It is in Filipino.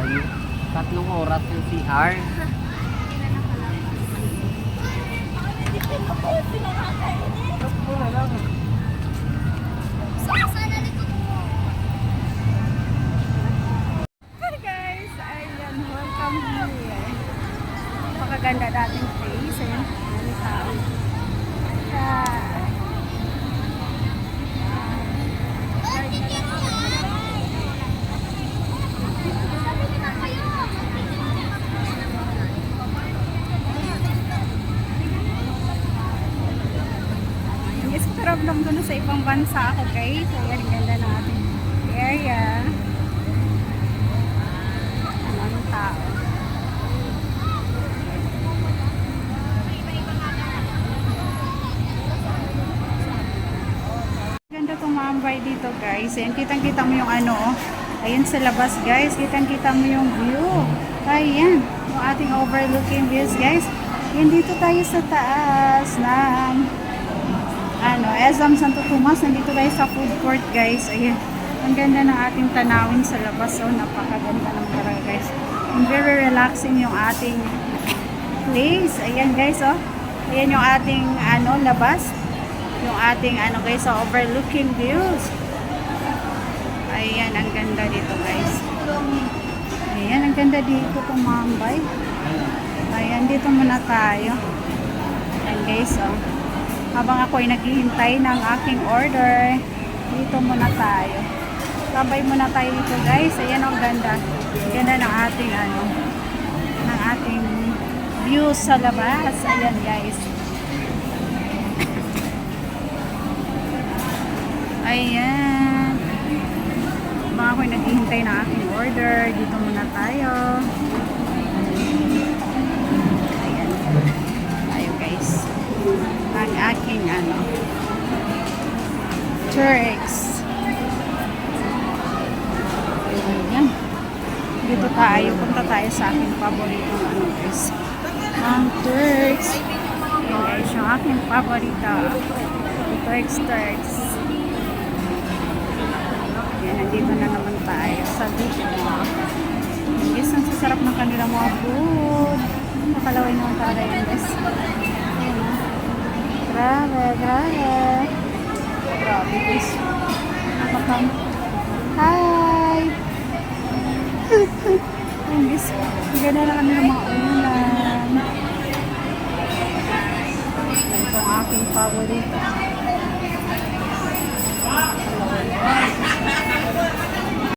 layo. 3 oras yung CR. Hi guys! Ayan, welcome here. Napakaganda dating place. Ayan, may tao. Yes, paramdam ko na sa ibang bansa ako guys. Ayan, ganda ng ating area. Anong tao. Ganda tumambay dito guys. Ayan, kitang-kita mo yung ano. Ayan sa labas guys. Kitang-kita mo yung view. Ayan. Yung ating overlooking views guys. Ayan, dito tayo sa taas ng SM Santo Tomas. Nandito tayo sa food court guys. Ayan. Ang ganda ng ating tanawin sa labas. Oh, napakaganda ng talaga guys. And very relaxing yung ating place. Ayan guys, oh. Ayan yung ating labas. Yung ating guys, overlooking views. Ayan, ang ganda dito guys. Ayan, ang ganda dito tumambay. Ayan, dito muna tayo. Ayan guys, oh. Habang ako ay naghihintay ng aking order, dito muna tayo. Tambay muna tayo dito guys. Ayan, ang ganda. Ganda ng ating ng ating views sa labas. Ayan guys. Ayan. Habang ako ay naghihintay ng aking order, dito muna tayo. Ayan. Tayo guys. Ang aking Turks. Ayan. Dito tayo. Punta tayo sa aking paborito guys. Ang Turks. Ayan guys, yung aking paborito. Turks. Ayan, nandito na naman tayo sa dito. Guys, ang sasarap ng kanilang mga food. Nakalaway naman talaga yun guys. Grabe guys. Napakam. Hi! Ayan guys, ganda na kami ng mga ulan. Ito ang aking paborito.